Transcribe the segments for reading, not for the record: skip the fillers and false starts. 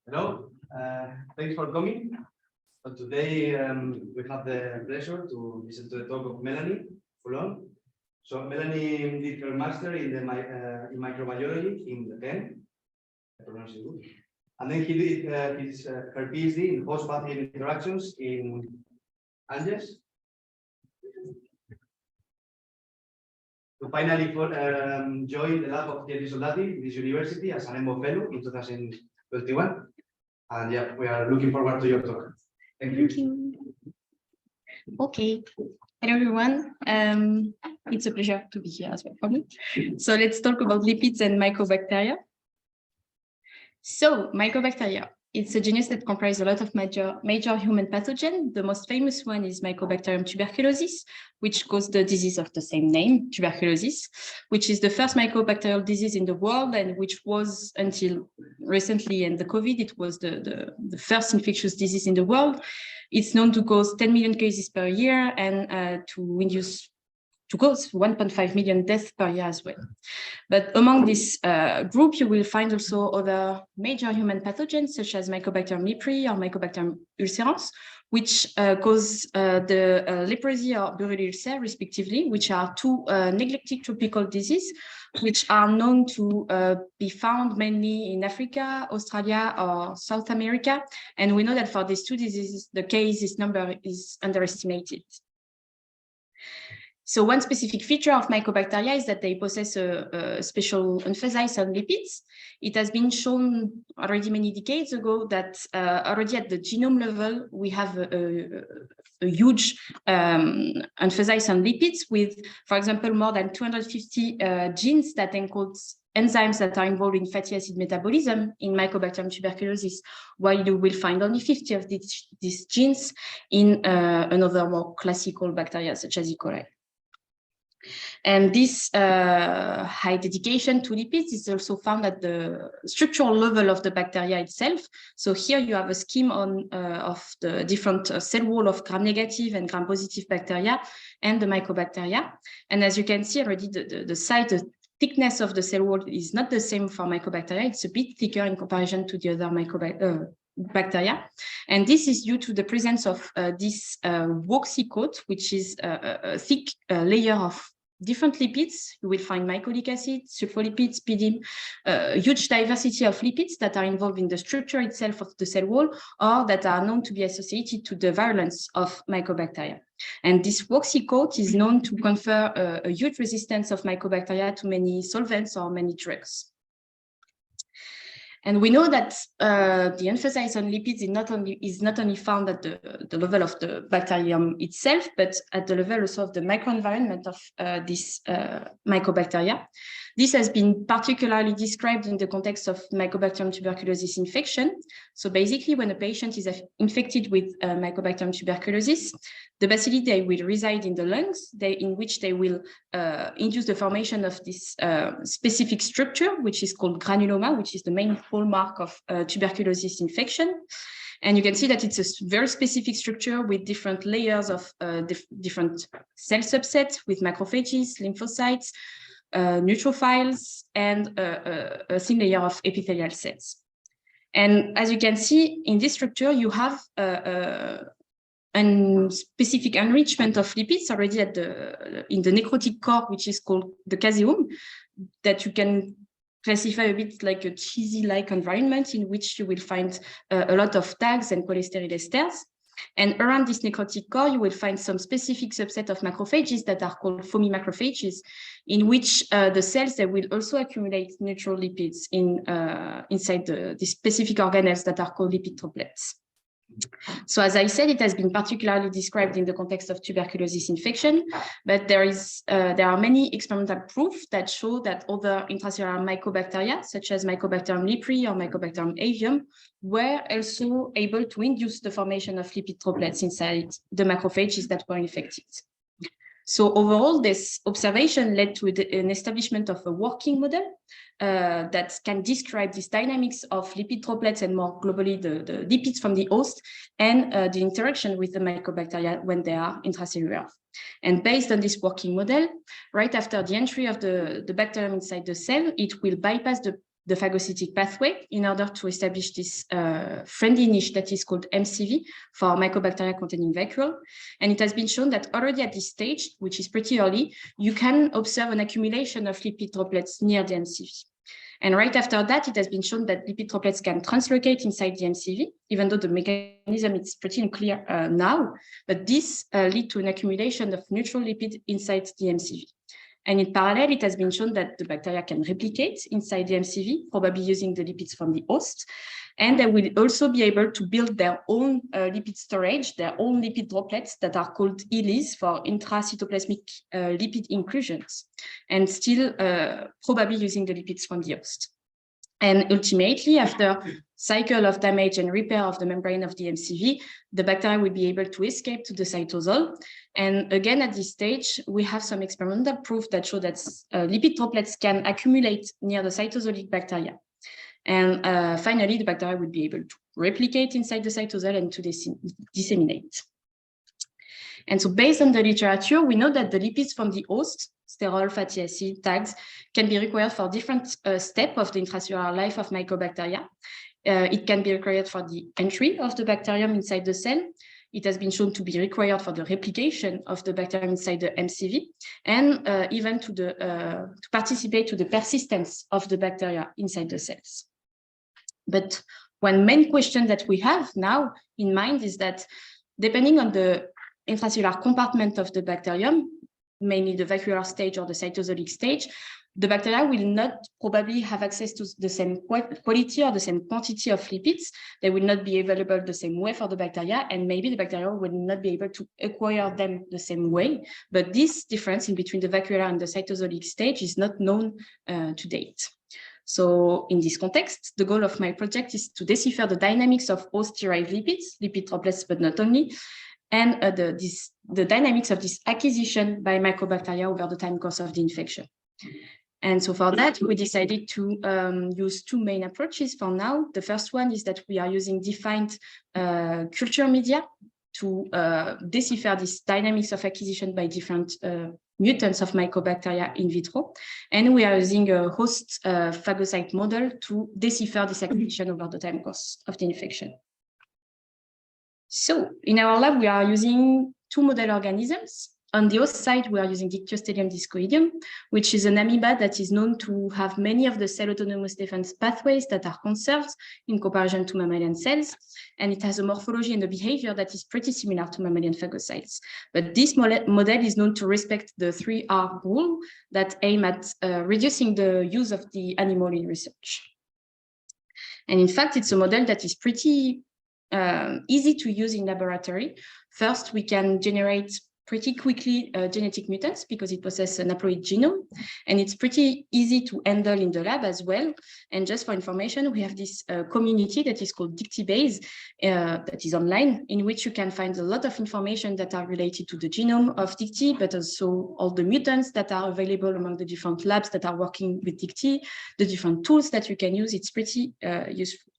Hello, thanks for coming. So today we have the pleasure to listen to the talk of Melanie Foulon. So Melanie did her master in in microbiology in the PEN, I pronounce it good. And then he did her PhD in host-pathogen interactions in Unige. To finally join the lab of Soldati, this university, as an MO fellow in 2021. And yeah, we are looking forward to your talk. Thank you. Okay. Hello, everyone. It's a pleasure to be here as well for me. So let's talk about lipids and mycobacteria. So mycobacteria, it's a genus that comprises a lot of major human pathogens. The most famous one is Mycobacterium tuberculosis, which caused the disease of the same name, tuberculosis, which is the first mycobacterial disease in the world, and which was until recently, and the COVID, it was the first infectious disease in the world. It's known to cause 10 million cases per year and to cause 1.5 million deaths per year as well. But among this group, you will find also other major human pathogens, such as Mycobacterium leprae or Mycobacterium ulcerans, which cause the leprosy or burial ulcer, respectively, which are two neglected tropical diseases, which are known to be found mainly in Africa, Australia, or South America. And we know that for these two diseases, the cases number is underestimated. So one specific feature of mycobacteria is that they possess a special emphasis on lipids. It has been shown already many decades ago that already at the genome level, we have a huge emphasis on lipids with, for example, more than 250 genes that encode enzymes that are involved in fatty acid metabolism in Mycobacterium tuberculosis, while you will find only 50 of these genes in another more classical bacteria such as E. coli. And this high dedication to lipids is also found at the structural level of the bacteria itself. So here you have a scheme of the different cell wall of gram-negative and gram-positive bacteria and the mycobacteria. And as you can see already, the size, the thickness of the cell wall is not the same for mycobacteria. It's a bit thicker in comparison to the other bacteria. And this is due to the presence of this waxy coat, which is a thick layer of different lipids. You will find mycolic acid, sulfolipids, PDIM, huge diversity of lipids that are involved in the structure itself of the cell wall, or that are known to be associated to the virulence of mycobacteria. And this waxy coat is known to confer a huge resistance of mycobacteria to many solvents or many drugs. And we know that the emphasis on lipids is not only found at the level of the bacterium itself, but at the level also of the microenvironment of this mycobacteria. This has been particularly described in the context of Mycobacterium tuberculosis infection. So basically, when a patient is infected with Mycobacterium tuberculosis, the bacilli, they will reside in the lungs, in which they will induce the formation of this specific structure, which is called granuloma, which is the main hallmark of tuberculosis infection. And you can see that it's a very specific structure with different layers of different cell subsets with macrophages, lymphocytes, neutrophils, and a thin layer of epithelial cells. And as you can see in this structure, you have a specific enrichment of lipids already in the necrotic core, which is called the caseum, that you can classify a bit like a cheesy-like environment in which you will find a lot of tags and cholesterol esters. And around this necrotic core, you will find some specific subset of macrophages that are called foamy macrophages, in which the cells, they will also accumulate neutral lipids inside the specific organelles that are called lipid droplets. So as I said, it has been particularly described in the context of tuberculosis infection, but there are many experimental proof that show that other intracellular mycobacteria, such as Mycobacterium leprae or Mycobacterium avium, were also able to induce the formation of lipid droplets inside the macrophages that were infected. So overall, this observation led to an establishment of a working model that can describe these dynamics of lipid droplets and more globally the lipids from the host and the interaction with the mycobacteria when they are intracellular. And based on this working model, right after the entry of the bacterium inside the cell, it will bypass the phagocytic pathway in order to establish this friendly niche that is called MCV for mycobacteria containing vacuole. And it has been shown that already at this stage, which is pretty early, you can observe an accumulation of lipid droplets near the MCV. And right after that, it has been shown that lipid droplets can translocate inside the MCV, even though the mechanism is pretty unclear now, but this leads to an accumulation of neutral lipid inside the MCV. And in parallel, it has been shown that the bacteria can replicate inside the MCV, probably using the lipids from the host. And they will also be able to build their own lipid storage, their own lipid droplets that are called ELIs for intracytoplasmic lipid inclusions, and still probably using the lipids from the host. And ultimately, after cycle of damage and repair of the membrane of the MCV, the bacteria will be able to escape to the cytosol. And again, at this stage, we have some experimental proof that show that lipid droplets can accumulate near the cytosolic bacteria. And finally, the bacteria will be able to replicate inside the cytosol and to disseminate. And so based on the literature, we know that the lipids from the host, sterol, fatty acid, tags, can be required for different steps of the intracellular life of mycobacteria. It can be required for the entry of the bacterium inside the cell. It has been shown to be required for the replication of the bacterium inside the MCV, and even to participate to the persistence of the bacteria inside the cells. But one main question that we have now in mind is that depending on the intracellular compartment of the bacterium, mainly the vacuolar stage or the cytosolic stage, the bacteria will not probably have access to the same quality or the same quantity of lipids. They will not be available the same way for the bacteria, and maybe the bacteria will not be able to acquire them the same way. But this difference in between the vacuolar and the cytosolic stage is not known to date. So in this context, the goal of my project is to decipher the dynamics of host-derived lipids, lipid droplets, but not only, and the dynamics of this acquisition by mycobacteria over the time course of the infection. And so for that, we decided to use two main approaches for now. The first one is that we are using defined culture media to decipher this dynamics of acquisition by different mutants of mycobacteria in vitro. And we are using a host phagocyte model to decipher this acquisition over the time course of the infection. So in our lab, we are using two model organisms. On the host side, we are using Dictyostelium discoideum, which is an amoeba that is known to have many of the cell autonomous defense pathways that are conserved in comparison to mammalian cells. And it has a morphology and a behavior that is pretty similar to mammalian phagocytes. But this model is known to respect the 3R rule that aim at reducing the use of the animal in research. And in fact, it's a model that is pretty easy to use in laboratory. First, we can generate pretty quickly genetic mutants because it possesses an haploid genome, and it's pretty easy to handle in the lab as well. And just for information, we have this community that is called Dictybase that is online, in which you can find a lot of information that are related to the genome of Dicty, but also all the mutants that are available among the different labs that are working with Dicty, the different tools that you can use. It's pretty useful.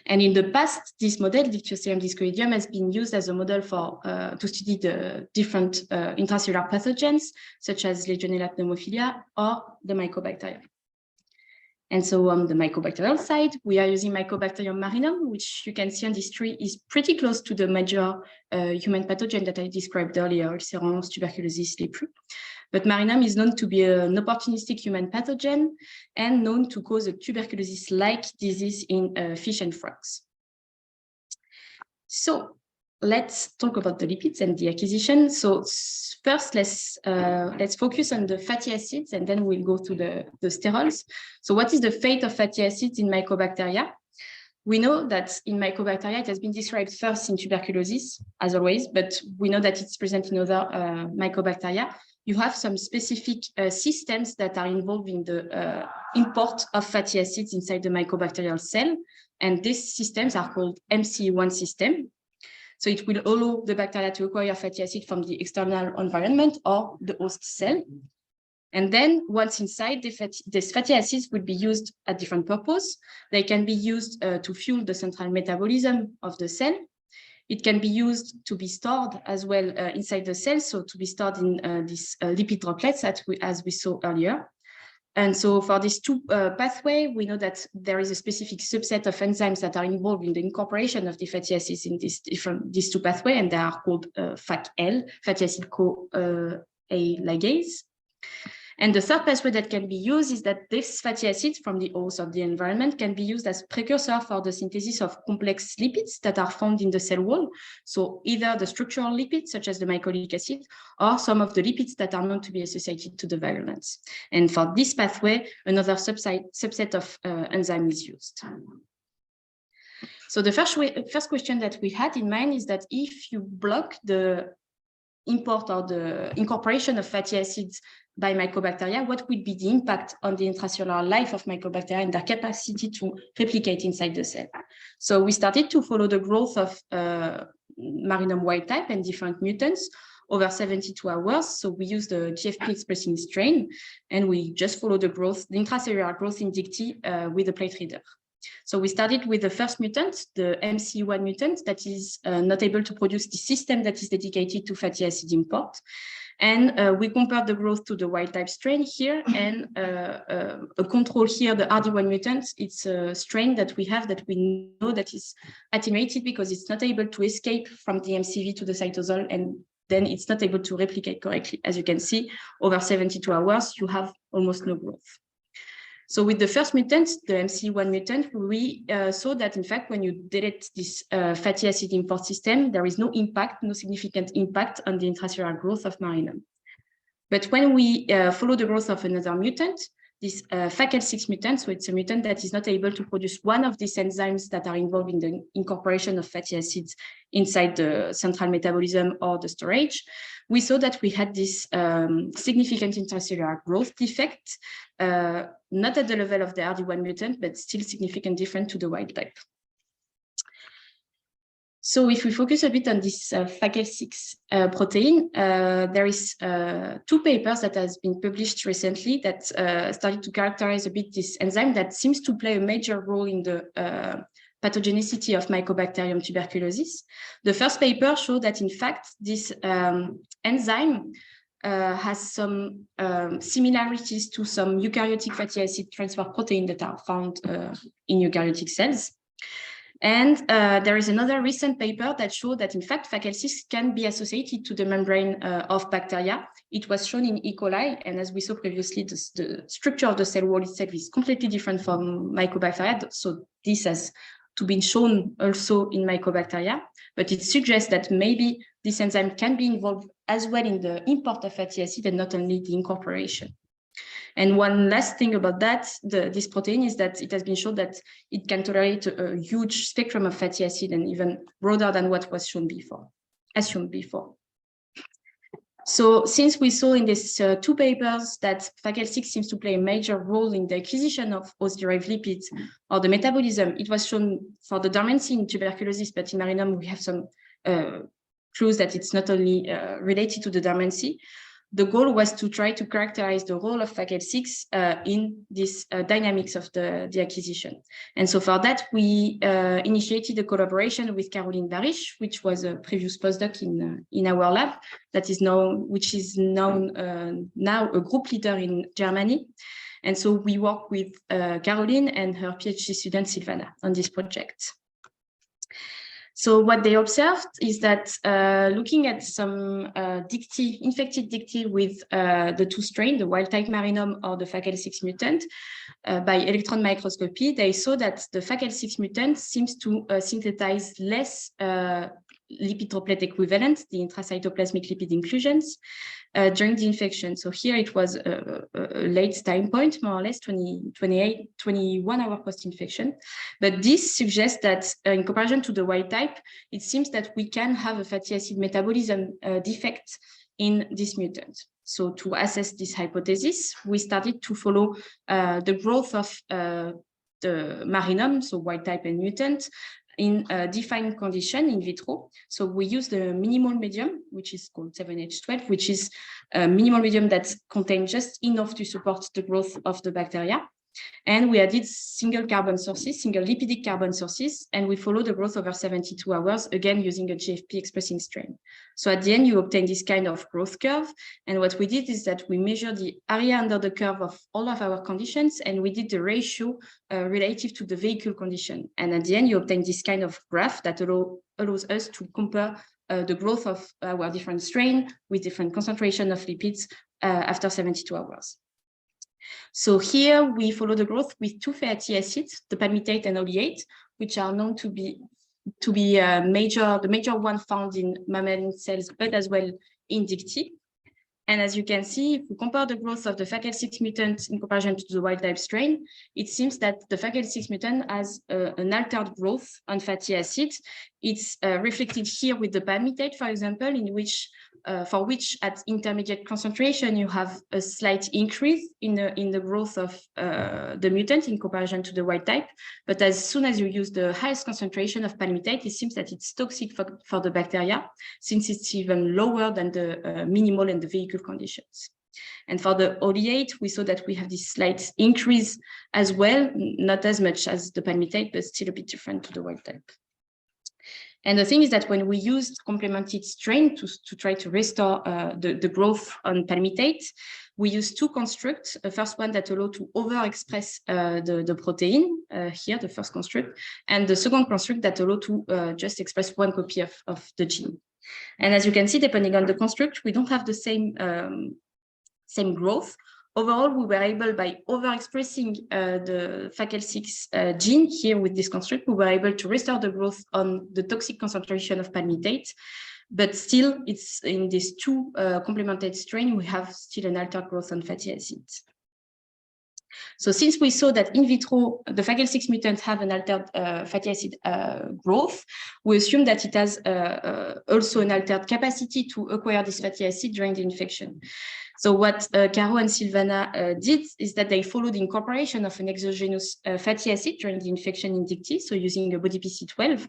And in the past, this model, Dictyostelium discoideum, has been used as a model for to study the different intracellular pathogens, such as Legionella pneumophilia or the mycobacteria. And so on the mycobacterial side, we are using Mycobacterium marinum, which you can see on this tree is pretty close to the major human pathogen that I described earlier, ulcerans, tuberculosis, leprosy. But marinum is known to be an opportunistic human pathogen and known to cause a tuberculosis-like disease in fish and frogs. So let's talk about the lipids and the acquisition. So first, let's focus on the fatty acids, and then we'll go to the sterols. So what is the fate of fatty acids in mycobacteria? We know that in mycobacteria, it has been described first in tuberculosis, as always, but we know that it's present in other mycobacteria. You have some specific systems that are involved in the import of fatty acids inside the mycobacterial cell. And these systems are called MC1 system. So it will allow the bacteria to acquire fatty acid from the external environment or the host cell. And then once inside, these fatty acids will be used at different purposes. They can be used to fuel the central metabolism of the cell. It can be used to be stored as well inside the cell, so to be stored in these lipid droplets as we saw earlier. And so for these two pathways, we know that there is a specific subset of enzymes that are involved in the incorporation of the fatty acids in these two pathways, and they are called FACL, fatty acid CoA ligase. And the third pathway that can be used is that this fatty acids from the host of the environment can be used as precursor for the synthesis of complex lipids that are found in the cell wall. So either the structural lipids, such as the mycolic acid, or some of the lipids that are known to be associated to the virulence. And for this pathway, another subset of enzyme is used. So the first question that we had in mind is that if you block the import or the incorporation of fatty acids by mycobacteria, what would be the impact on the intracellular life of mycobacteria and their capacity to replicate inside the cell? So we started to follow the growth of Marinum wild type and different mutants over 72 hours. So we used the GFP expressing strain, and we just follow the growth, the intracellular growth in dicty with a plate reader. So we started with the first mutant, the MC1 mutant, that is not able to produce the system that is dedicated to fatty acid import. And we compared the growth to the wild type strain here, and a control here, the RD1 mutant. It's a strain that we have that we know that is attenuated because it's not able to escape from the MCV to the cytosol, and then it's not able to replicate correctly. As you can see, over 72 hours, you have almost no growth. So with the first mutant, the MC1 mutant, we saw that in fact, when you delete this fatty acid import system, there is no impact, no significant impact on the intracellular growth of Marinum. But when we follow the growth of another mutant, this FACL6 mutant, so it's a mutant that is not able to produce one of these enzymes that are involved in the incorporation of fatty acids inside the central metabolism or the storage, we saw that we had this significant intracellular growth defect, not at the level of the RD1 mutant, but still significant different to the wild type. So if we focus a bit on this FACL6 protein, there is two papers that has been published recently that started to characterize a bit this enzyme that seems to play a major role in the pathogenicity of Mycobacterium tuberculosis. The first paper showed that in fact, this enzyme has some similarities to some eukaryotic fatty acid transfer protein that are found in eukaryotic cells. And there is another recent paper that showed that in fact FACL6 can be associated to the membrane of bacteria. It was shown in E. coli, and as we saw previously, the structure of the cell wall itself is completely different from Mycobacteria. So this has to be shown also in Mycobacteria, but it suggests that maybe this enzyme can be involved as well in the import of fatty acid and not only the incorporation. And one last thing about that, this protein, is that it has been shown that it can tolerate a huge spectrum of fatty acid and even broader than what was shown before, assumed before. So since we saw in these two papers that FACL6 seems to play a major role in the acquisition of host-derived lipids or the metabolism, it was shown for the dormancy in tuberculosis, but in Marinum we have some clues that it's not only related to the dormancy. The goal was to try to characterize the role of FACL6 in this dynamics of the acquisition. And so for that, we initiated a collaboration with Caroline Barish, which was a previous postdoc in our lab, which is known now a group leader in Germany. And so we work with Caroline and her PhD student Silvana on this project. So what they observed is that looking at some infected dicty with the two strains, the wild type Marinum or the FACL6 mutant, by electron microscopy, they saw that the FACL6 mutant seems to synthesize less lipid droplet equivalent, the intracytoplasmic lipid inclusions, during the infection. So here it was a late time point, more or less 21 hour post-infection. But this suggests that in comparison to the wild type, it seems that we can have a fatty acid metabolism defect in this mutant. So to assess this hypothesis, we started to follow the growth of the Marinum, so wild type and mutant, in a defined condition in vitro. So we use the minimal medium, which is called 7H12, which is a minimal medium that contains just enough to support the growth of the bacteria. And we added single carbon sources, single lipidic carbon sources, and we follow the growth over 72 hours, again, using a GFP expressing strain. So at the end, you obtain this kind of growth curve. And what we did is that we measured the area under the curve of all of our conditions, and we did the ratio relative to the vehicle condition. And at the end, you obtain this kind of graph that allows us to compare the growth of our different strain with different concentration of lipids after 72 hours. So here we follow the growth with two fatty acids, the palmitate and oleate, which are known to be the major one found in mammalian cells, but as well in dicty. And as you can see, if we compare the growth of the FACL6 mutant in comparison to the wild type strain, it seems that the FACL6 mutant has an altered growth on fatty acids. It's reflected here with the palmitate, for example, for which at intermediate concentration, you have a slight increase in the growth of the mutant in comparison to the wild type. But as soon as you use the highest concentration of palmitate, it seems that it's toxic for the bacteria, since it's even lower than the minimal and the vehicle conditions. And for the oleate, we saw that we have this slight increase as well, not as much as the palmitate, but still a bit different to the wild type. And the thing is that when we used complemented strain to try to restore the growth on palmitate, we used two constructs. The first one that allow to overexpress the protein, here, the first construct, and the second construct that allow to just express one copy of the gene. And as you can see, depending on the construct, we don't have the same growth. Overall, we were able, by overexpressing the FACL6 gene here with this construct, we were able to restore the growth on the toxic concentration of palmitate. But still, it's in these two complemented strain, we have still an altered growth on fatty acids. So since we saw that in vitro, the FACL6 mutants have an altered fatty acid growth, we assume that it has also an altered capacity to acquire this fatty acid during the infection. So what Caro and Silvana did is that they followed the incorporation of an exogenous fatty acid during the infection in dicty, so using a body PC12.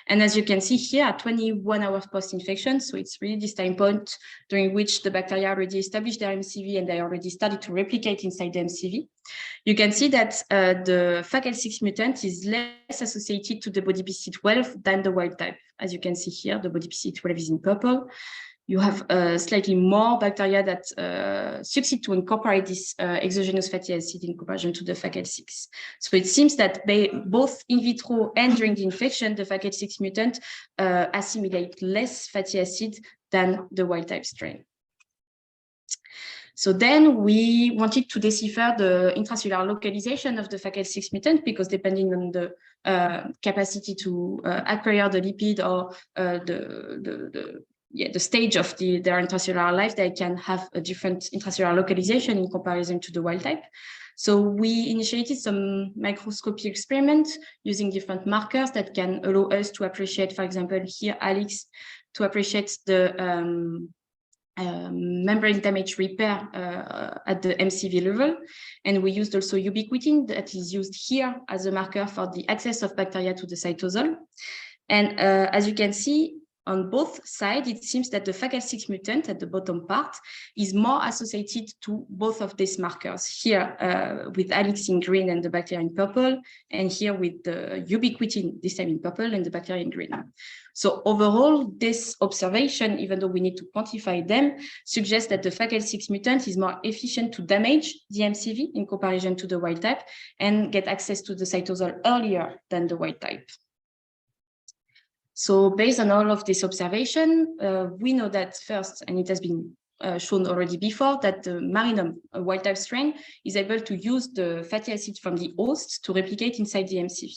And as you can see here, at 21 hours post-infection, so it's really this time point during which the bacteria already established their MCV and they already started to replicate inside the MCV. You can see that the FACL6 mutant is less associated to the body PC12 than the wild type. As you can see here, the body PC12 is in purple. You have slightly more bacteria that succeed to incorporate this exogenous fatty acid in comparison to the FACL6. So it seems that both in vitro and during the infection, the FACL6 mutant assimilate less fatty acid than the wild type strain. So then we wanted to decipher the intracellular localization of the FACL6 mutant, because depending on the capacity to acquire the lipid or the stage of their intracellular life, they can have a different intracellular localization in comparison to the wild type. So we initiated some microscopy experiments using different markers that can allow us to appreciate, for example, here, Alex, to appreciate the membrane damage repair at the MCV level. And we used also ubiquitin that is used here as a marker for the access of bacteria to the cytosol. And as you can see, on both sides, it seems that the FACL6 mutant at the bottom part is more associated to both of these markers, here with Alex in green and the bacteria in purple, and here with the ubiquitin, this time in purple, and the bacteria in green. So overall, this observation, even though we need to quantify them, suggests that the FACL6 mutant is more efficient to damage the MCV in comparison to the wild type and get access to the cytosol earlier than the wild type. So based on all of this observation, we know that first, and it has been shown already before, that the marinum, a wild type strain, is able to use the fatty acid from the host to replicate inside the MCV.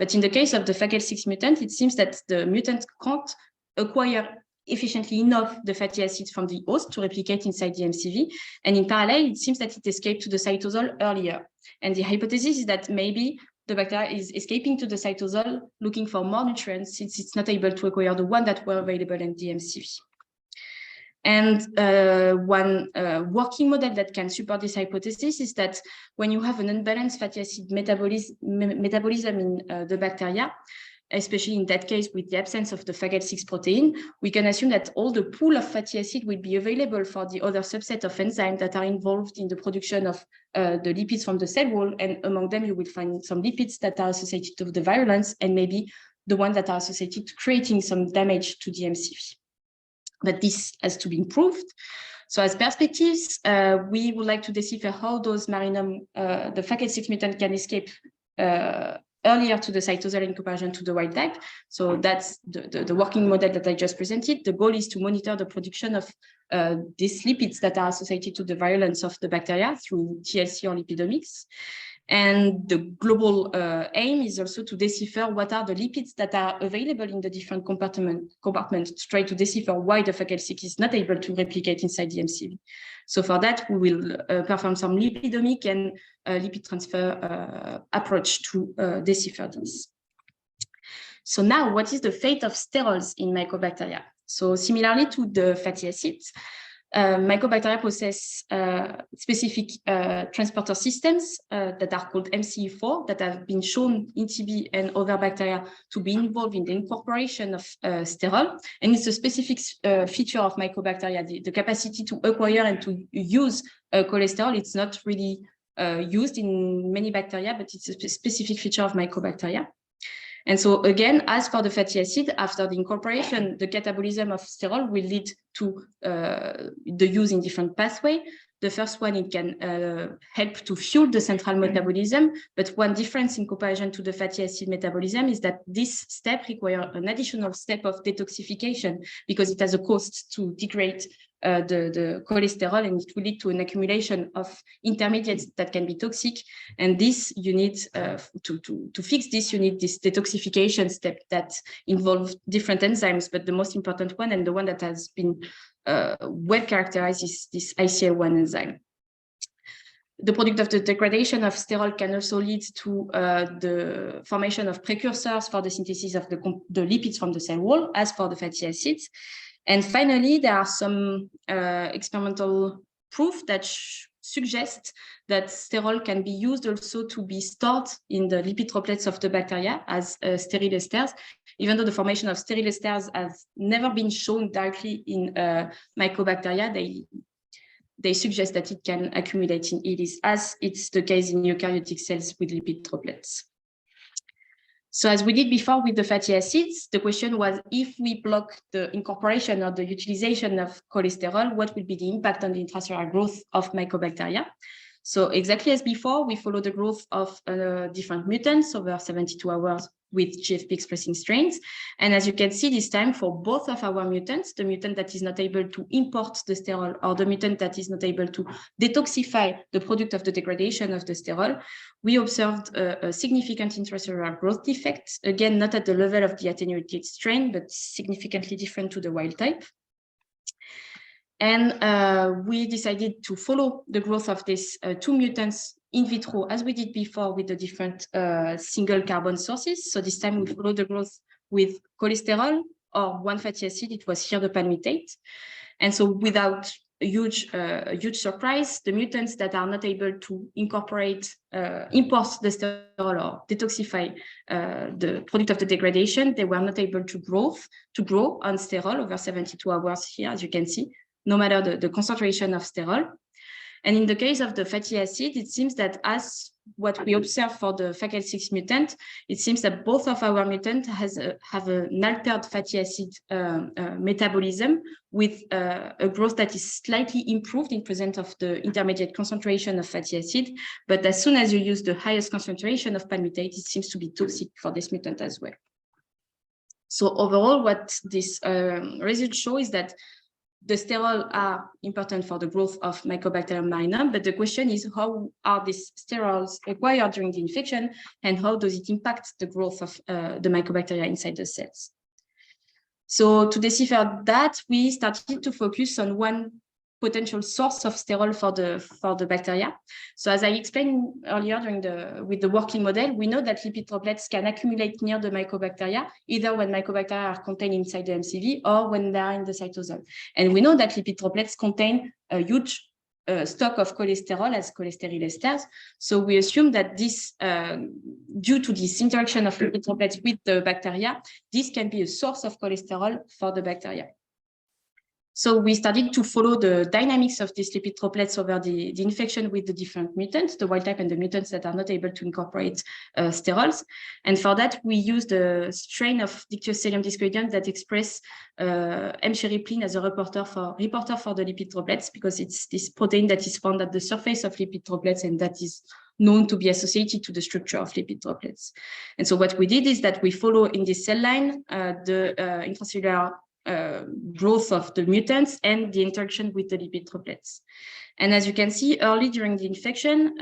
But in the case of the FACL6 mutant, it seems that the mutant can't acquire efficiently enough the fatty acids from the host to replicate inside the MCV. And in parallel, it seems that it escaped to the cytosol earlier. And the hypothesis is that maybe the bacteria is escaping to the cytosol looking for more nutrients, since it's not able to acquire the one that were available in the MCV. And one working model that can support this hypothesis is that when you have an unbalanced fatty acid metabolism in the bacteria, especially in that case with the absence of the FAGL6 protein, we can assume that all the pool of fatty acid will be available for the other subset of enzymes that are involved in the production of the lipids from the cell wall. And among them, you will find some lipids that are associated to the virulence and maybe the ones that are associated to creating some damage to the MCV. But this has to be improved. So as perspectives, we would like to decipher how those marinum, the FAGL6 mutant can escape earlier to the cytosol in comparison to the wild type. So that's the working model that I just presented. The goal is to monitor the production of these lipids that are associated to the virulence of the bacteria through TLC or lipidomics. And the global aim is also to decipher what are the lipids that are available in the different compartments to try to decipher why the FAGL6 is not able to replicate inside the MCV. So for that, we will perform some lipidomic and lipid transfer approach to decipher this. So now, what is the fate of sterols in mycobacteria? So similarly to the fatty acids, mycobacteria possess specific transporter systems that are called MCE4 that have been shown in TB and other bacteria to be involved in the incorporation of sterol. And it's a specific feature of mycobacteria, the capacity to acquire and to use cholesterol. It's not really used in many bacteria, but it's a specific feature of mycobacteria. And so again, as for the fatty acid, after the incorporation, the catabolism of sterol will lead to the use in different pathways. The first one, it can help to fuel the central metabolism, but one difference in comparison to the fatty acid metabolism is that this step requires an additional step of detoxification because it has a cost to degrade the cholesterol, and it will lead to an accumulation of intermediates that can be toxic. And this you need to fix this, you need this detoxification step that involves different enzymes, but the most important one and the one that has been well characterized is this ICL1 enzyme. The product of the degradation of sterol can also lead to the formation of precursors for the synthesis of the lipids from the cell wall, as for the fatty acids. And finally, there are some experimental proof that suggest that sterol can be used also to be stored in the lipid droplets of the bacteria as sterile esters, even though the formation of sterile esters has never been shown directly in mycobacteria. They suggest that it can accumulate in ELIS, as it's the case in eukaryotic cells with lipid droplets. So as we did before with the fatty acids, the question was, if we block the incorporation or the utilization of cholesterol, what will be the impact on the intracellular growth of mycobacteria? So exactly as before, we follow the growth of different mutants over 72 hours with GFP expressing strains. And as you can see this time, for both of our mutants, the mutant that is not able to import the sterol or the mutant that is not able to detoxify the product of the degradation of the sterol, we observed a significant intracellular growth defect, again, not at the level of the attenuated strain, but significantly different to the wild type. And we decided to follow the growth of these two mutants in vitro, as we did before with the different single carbon sources. So this time we follow the growth with cholesterol or one fatty acid. It was here the palmitate. And so without a huge surprise, the mutants that are not able to incorporate, import the sterol or detoxify the product of the degradation, they were not able to grow on sterol over 72 hours here, as you can see, no matter the concentration of sterol. And in the case of the fatty acid, it seems that as what we observe for the FAGL6 mutant, it seems that both of our mutants have an altered fatty acid metabolism with a growth that is slightly improved in presence of the intermediate concentration of fatty acid. But as soon as you use the highest concentration of palmitate, it seems to be toxic for this mutant as well. So overall, what this results show is that the sterols are important for the growth of Mycobacterium marinum, but the question is, how are these sterols acquired during the infection, and how does it impact the growth of the mycobacteria inside the cells? So to decipher that, we started to focus on one potential source of sterol for the bacteria. So as I explained earlier with the working model, we know that lipid droplets can accumulate near the mycobacteria, either when mycobacteria are contained inside the MCV or when they are in the cytosol. And we know that lipid droplets contain a huge stock of cholesterol as cholesterol esters. So we assume that this, due to this interaction of lipid droplets with the bacteria, this can be a source of cholesterol for the bacteria. So we started to follow the dynamics of these lipid droplets over the infection with the different mutants, the wild type and the mutants that are not able to incorporate sterols. And for that, we used a strain of dictyostelium discoideum that express M-cheripline as a reporter for the lipid droplets, because it's this protein that is found at the surface of lipid droplets and that is known to be associated to the structure of lipid droplets. And so what we did is that we follow in this cell line the intracellular growth of the mutants and the interaction with the lipid droplets. And as you can see, early during the infection,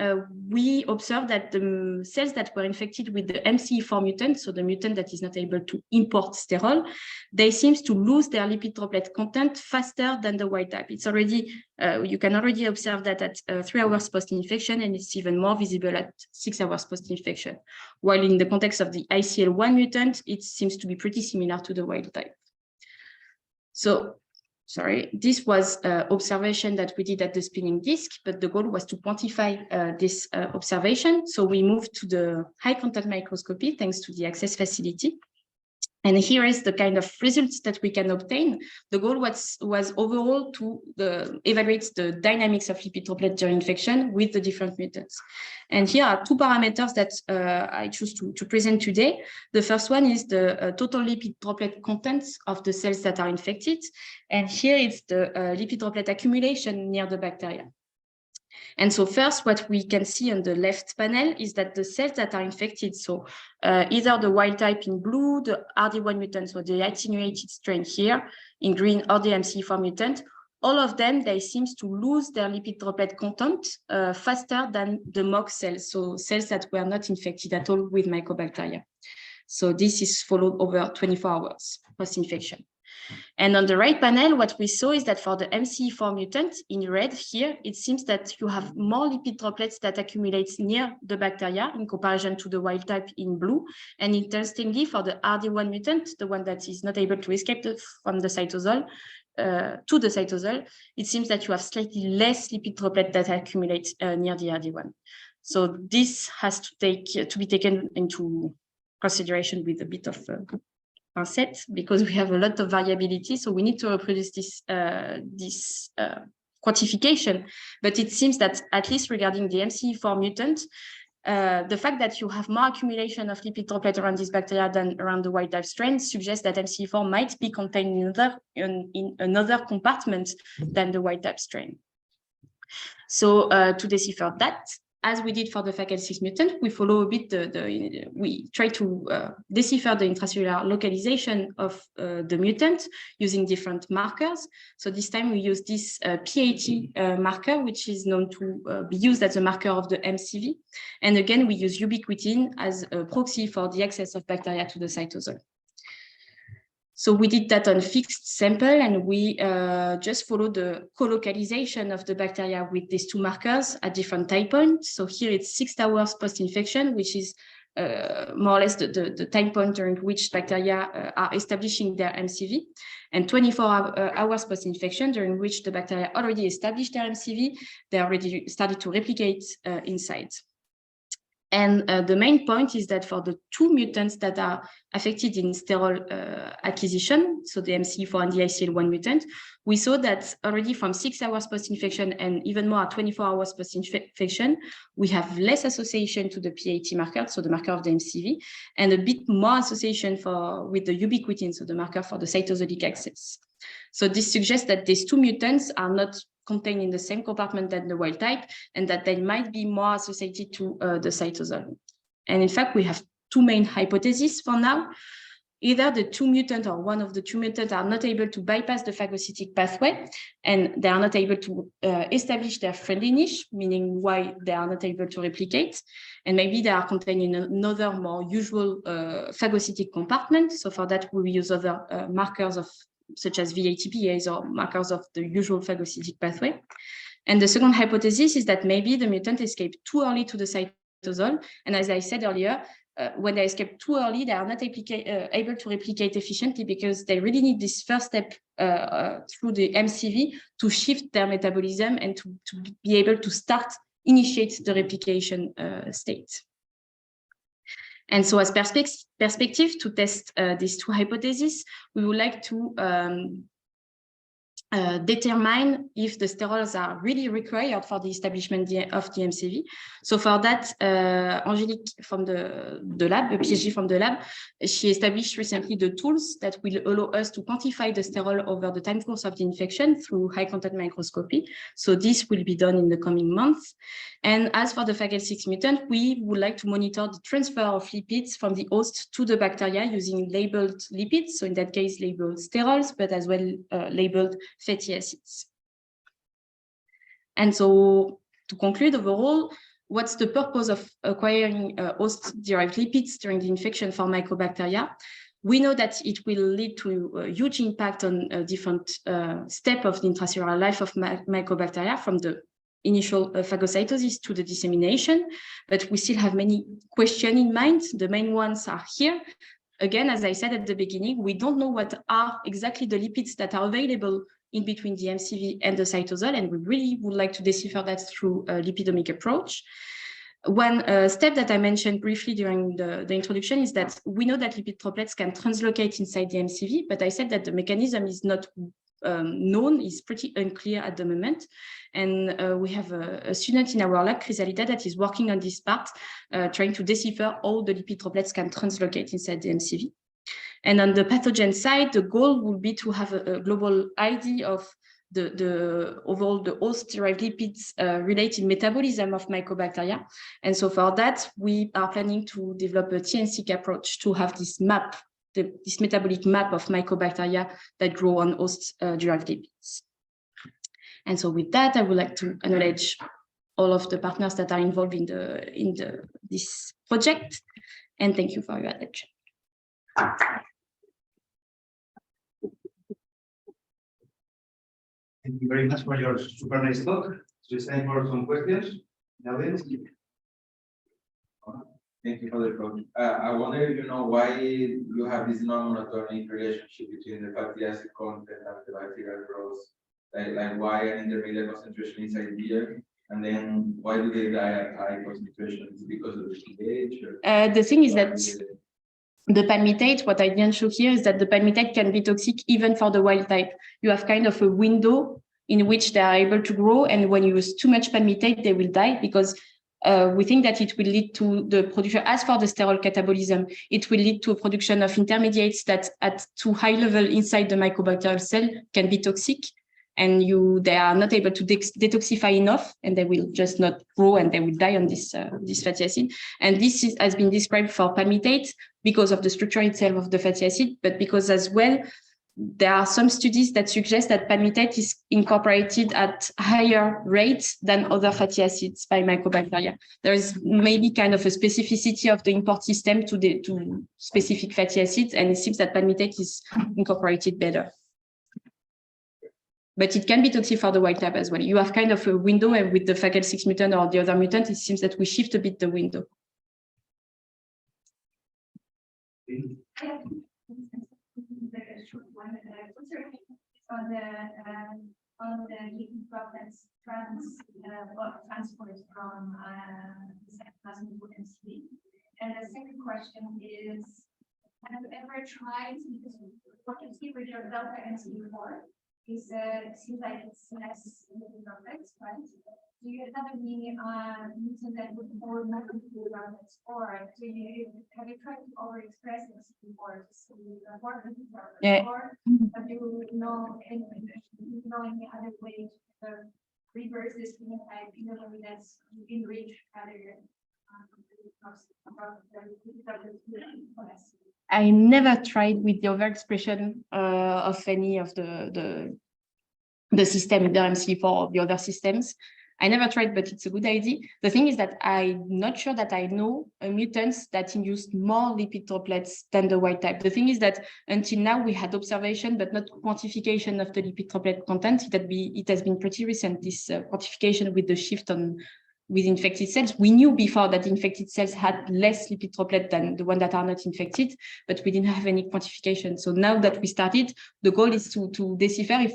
we observed that the cells that were infected with the MC4 mutant, so the mutant that is not able to import sterol, they seem to lose their lipid droplet content faster than the wild type. It's already, you can already observe that at 3 hours post-infection, and it's even more visible at 6 hours post-infection. While in the context of the ICL1 mutant, it seems to be pretty similar to the wild type. So, sorry, this was observation that we did at the spinning disk, but the goal was to quantify this observation. So we moved to the high contact microscopy thanks to the access facility. And here is the kind of results that we can obtain. The goal was overall to evaluate the dynamics of lipid droplet during infection with the different mutants. And here are 2 parameters that I choose to present today. The first one is the total lipid droplet contents of the cells that are infected. And here it's the lipid droplet accumulation near the bacteria. And so first, what we can see on the left panel is that the cells that are infected, so either the wild type in blue, the RD1 mutant, so the attenuated strain here in green, or the MC4 mutant, all of them, they seem to lose their lipid droplet content faster than the mock cells, so cells that were not infected at all with mycobacteria. So this is followed over 24 hours post-infection. And on the right panel, what we saw is that for the MC4 mutant in red here, it seems that you have more lipid droplets that accumulate near the bacteria in comparison to the wild type in blue. And interestingly, for the RD1 mutant, the one that is not able to escape from the cytosol to the cytosol, it seems that you have slightly less lipid droplet that accumulate near the RD1. So this has to be taken into consideration with a bit of set, because we have a lot of variability, so we need to reproduce this quantification. But it seems that at least regarding the MC4 mutant, the fact that you have more accumulation of lipid droplet around this bacteria than around the wild type strain suggests that MC4 might be contained in another compartment than the wild type strain. So to decipher that, as we did for the FACL6 mutant, we follow a bit we try to decipher the intracellular localization of the mutant using different markers. So this time we use this PAT marker, which is known to be used as a marker of the MCV. And again, we use ubiquitin as a proxy for the access of bacteria to the cytosol. So we did that on fixed sample, and we just followed the co-localization of the bacteria with these 2 markers at different time points. So here it's 6 hours post-infection, which is more or less the time point during which bacteria are establishing their MCV, and 24 hours post-infection, during which the bacteria already established their MCV, they already started to replicate inside. And the main point is that for the 2 mutants that are affected in sterol acquisition, so the MC4 and the ICL1 mutant, we saw that already from 6 hours post-infection and even more at 24 hours post-infection, we have less association to the PAT marker, so the marker of the MCV, and a bit more association with the ubiquitin, so the marker for the cytosolic access. So this suggests that these 2 mutants are not contained in the same compartment than the wild type, and that they might be more associated to the cytosol. And in fact, we have 2 main hypotheses for now. Either the 2 mutants or one of the 2 mutants are not able to bypass the phagocytic pathway, and they are not able to establish their friendly niche, meaning why they are not able to replicate. And maybe they are contained in another more usual phagocytic compartment. So for that, we will use other markers such as VATPase or markers of the usual phagocytic pathway. And the second hypothesis is that maybe the mutant escaped too early to the cytosol. And as I said earlier, when they escape too early, they are not able to replicate efficiently because they really need this first step through the MCV to shift their metabolism and to be able to initiate the replication state. And so as perspective to test these two hypotheses, we would like to determine if the sterols are really required for the establishment of the MCV. So for that, Angelique from the lab, a PhD from the lab, she established recently the tools that will allow us to quantify the sterol over the time course of the infection through high contact microscopy. So this will be done in the coming months. And as for the Fackel6 mutant, we would like to monitor the transfer of lipids from the host to the bacteria using labeled lipids. So in that case, labeled sterols, but as well labeled fatty acids. And so to conclude overall, what's the purpose of acquiring host-derived lipids during the infection for mycobacteria? We know that it will lead to a huge impact on a different step of the intracellular life of mycobacteria, from the initial phagocytosis to the dissemination, but we still have many questions in mind. The main ones are here. Again, as I said at the beginning, we don't know what are exactly the lipids that are available in between the MCV and the cytosol, and we really would like to decipher that through a lipidomic approach. One step that I mentioned briefly during the introduction is that we know that lipid droplets can translocate inside the MCV, but I said that the mechanism is not known, is pretty unclear at the moment. And we have a student in our lab, Chrysalida, that is working on this part, trying to decipher how the lipid droplets can translocate inside the MCV. And on the pathogen side, the goal will be to have a global idea of the overall the host-derived lipids related metabolism of mycobacteria. And so for that, we are planning to develop a TNSEQ approach to have this map, this metabolic map of mycobacteria that grow on host-derived lipids. And so with that, I would like to acknowledge all of the partners that are involved in this project. And thank you for your attention. Thank you very much for your super nice talk. So it's time for some questions. Thank you for the talk. I wonder if you know why you have this non-monotonic relationship between the fatty acid content and the bacterial growth. Like why an intermediate concentration is ideal, and then why do they die at high concentration? Is it because of the pH? The thing is that the palmitate, what I didn't show here is that the palmitate can be toxic even for the wild type. You have kind of a window in which they are able to grow, and when you use too much palmitate, they will die, because we think that it will lead to the production, as for the sterol catabolism, it will lead to a production of intermediates that at too high level inside the mycobacterial cell can be toxic, and they are not able to detoxify enough, and they will just not grow and they will die on this fatty acid. And this has been described for palmitate because of the structure itself of the fatty acid, but because as well, there are some studies that suggest that palmitate is incorporated at higher rates than other fatty acids by mycobacteria. There is maybe kind of a specificity of the import system to specific fatty acids, and it seems that palmitate is incorporated better. But it can be toxic for the wild type as well. You have kind of a window, and with the Fackel6 mutant or the other mutant, it seems that we shift a bit the window. On the lipid droplets transport from cytoplasm to MCV. And the second question is, have you ever tried, because what you see with your delta MC4 is seems like it's less lipid droplets, right? Do you have any mutant that would more lipid droplets, or have you tried to overexpress MC4 to see more lipid droplets? Yeah. Or have you know any other way to reverse this phenotype in a way that's enriched rather than I never tried with the overexpression of any of the system, the MC4 or the other systems. I never tried, but it's a good idea. The thing is that I'm not sure that I know a mutant that induced more lipid droplets than the wild type. The thing is that until now we had observation, but not quantification of the lipid droplet content. It has been pretty recent, this quantification with the shift on with infected cells. We knew before that infected cells had less lipid droplet than the ones that are not infected, but we didn't have any quantification. So now that we started, the goal is to decipher if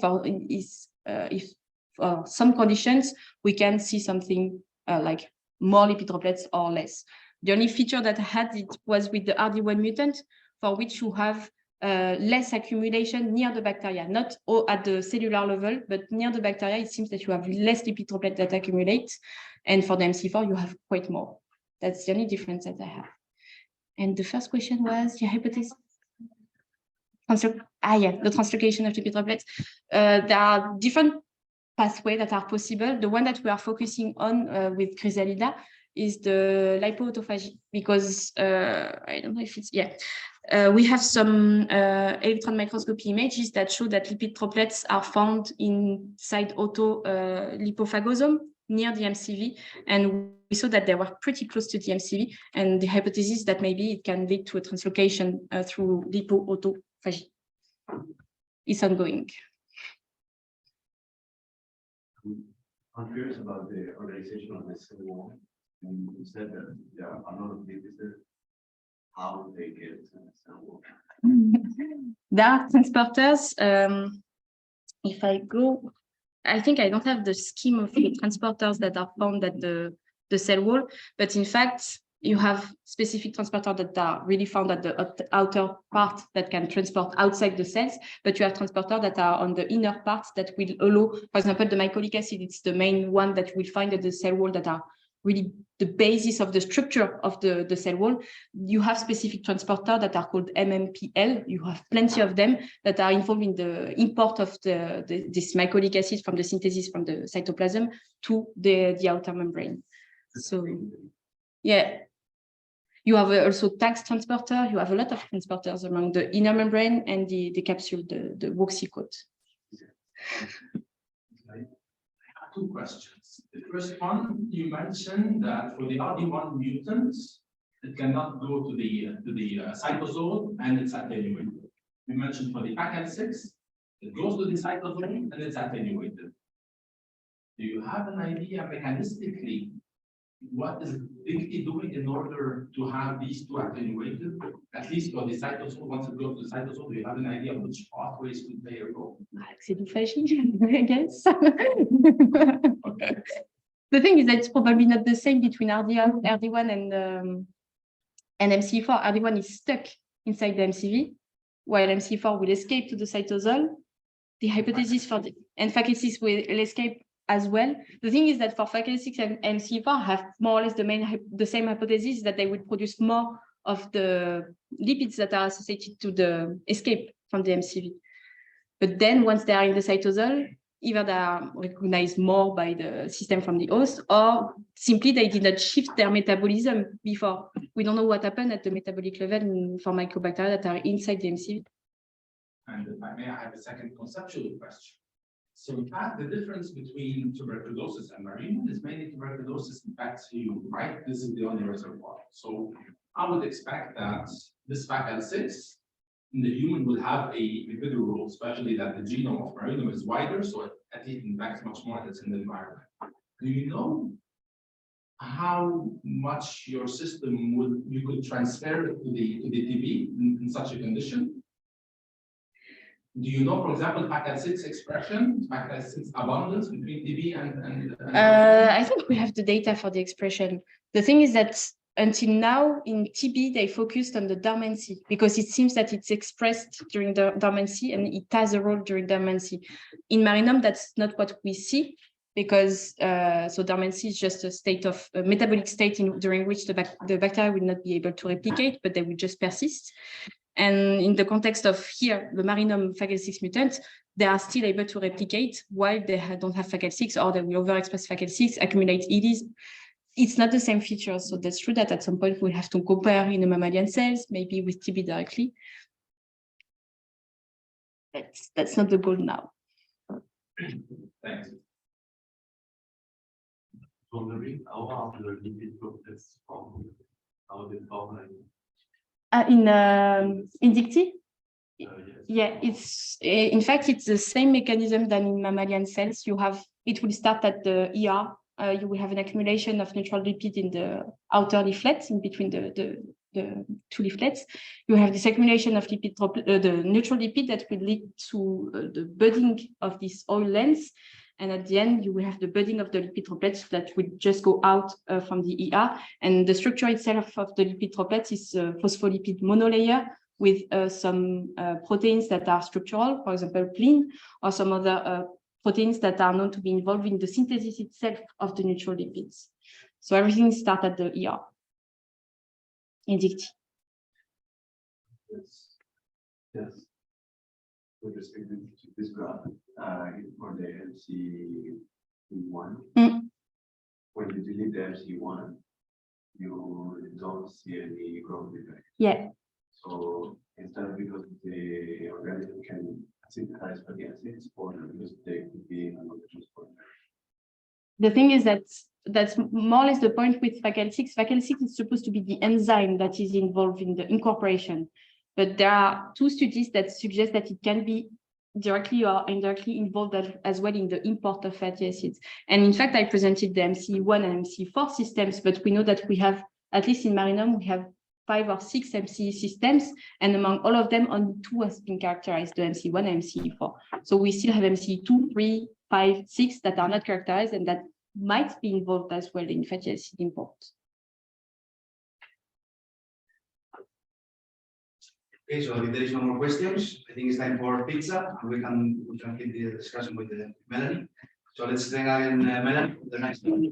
for some conditions we can see something like more lipid droplets or less. The only feature that I had it was with the RD1 mutant, for which you have less accumulation near the bacteria, not at the cellular level, but near the bacteria, it seems that you have less lipid droplet that accumulate. And for the MC4, you have quite more. That's the only difference that I have. And the first question was your hypothesis? The translocation of lipid droplets. There are different pathways that are possible. The one that we are focusing on with Chrysalida is the lipoautophagy, because I don't know if it's, we have some electron microscopy images that show that lipid droplets are found inside lipofagosome near the MCV, and we saw that they were pretty close to the MCV, and the hypothesis that maybe it can lead to a translocation through lipoautophagy is ongoing. I'm curious about the organization of the cell wall. And you said that there are a lot of lipids. How do they get cell wall? There are transporters. If I go, I think I don't have the scheme of the transporters that are found at the cell wall, but in fact, you have specific transporters that are really found at the outer part that can transport outside the cells, but you have transporters that are on the inner part that will allow, for example, the mycolic acid, it's the main one that we'll find at the cell wall that are really the basis of the structure of the cell wall. You have specific transporters that are called MMPL. You have plenty of them that are involved in the import of this mycolic acid from the synthesis from the cytoplasm to the outer membrane. So, yeah. You have also tags transporter. You have a lot of transporters among the inner membrane and the capsule, the WOXY coat. I have two questions. The first one, you mentioned that for the RD1 mutants, it cannot go to the cytosol and it's attenuated. You mentioned for the PACL6, it goes to the cytosol and it's attenuated. Do you have an idea mechanistically what is DIGT doing in order to have these two attenuated, at least for the cytosol? Once it goes to the cytosol, do you have an idea of which pathways could play a role? I guess. Okay. The thing is that it's probably not the same between RD1 and MC4. RD1 is stuck inside the MCV, while MC4 will escape to the cytosol. The hypothesis for and Fackel6 will escape as well. The thing is that for Fackel6 and MC4 have more or less the same hypothesis, that they will produce more of the lipids that are associated to the escape from the MCV. But then once they are in the cytosol, either they are recognized more by the system from the host, or simply they did not shift their metabolism before. We don't know what happened at the metabolic level for mycobacteria that are inside the MCV. And if I may, I have a second conceptual question. So in fact, the difference between tuberculosis and marine is mainly tuberculosis infects you, right? This is the only reservoir. So I would expect that this Fackel6 in the human will have a bigger role, especially that the genome of marinum is wider, so it at least infects much more that's in the environment. Do you know how much your system you could transfer it to the TB in such a condition? Do you know, for example, Fackel6 expression, Fackel6 abundance between TB and I think we have the data for the expression. The thing is that until now in TB, they focused on the dormancy because it seems that it's expressed during the dormancy and it has a role during dormancy. In marinum, that's not what we see because so dormancy is just a state of a metabolic state during which the bacteria will not be able to replicate, but they will just persist. And in the context of here, the marinum Fackel6 mutants, they are still able to replicate while they don't have Fackel6 or they will overexpress Fackel6, accumulate EDs. It's not the same feature. So that's true that at some point we'll have to compare in the mammalian cells, maybe with TB directly. That's not the goal now. Thanks. Wondering how the lipid droplets form, how they form. In DIGT? Yes. Yeah, it's in fact it's the same mechanism than in mammalian cells. You have it will start at the ER you will have an accumulation of neutral lipid in the outer leaflets, in between the two leaflets. You have this accumulation of lipid, the neutral lipid that will lead to the budding of this oil lens. And at the end, you will have the budding of the lipid droplets that will just go out from the ER. And the structure itself of the lipid droplets is a phospholipid monolayer with some proteins that are structural, for example, plin, or some other proteins that are known to be involved in the synthesis itself of the neutral lipids. So everything starts at the ER. Indict. Yes. With respect to this graph, for the MC1, when you delete the MC1, you don't see any growth effect. Yeah. So instead, because the organism can synthesize fatty acids, or because they could be another transporter. The thing is that that's more or less the point with Fackel-6. Fackel-6 is supposed to be the enzyme that is involved in the incorporation. But there are two studies that suggest that it can be directly or indirectly involved as well in the import of fatty acids. And in fact, I presented the MC1 and MC4 systems, but we know that we have, at least in Marinum, we have 5 or 6 MC systems, and among all of them, only 2 has been characterized, the MC1 and MC4. So we still have MC2, 3, 5, 6 that are not characterized and that might be involved as well in fatty acid import. Okay, so if there is no more questions, I think it's time for pizza, and we can keep the discussion with Melanie. So let's bring in Melanie, the next one.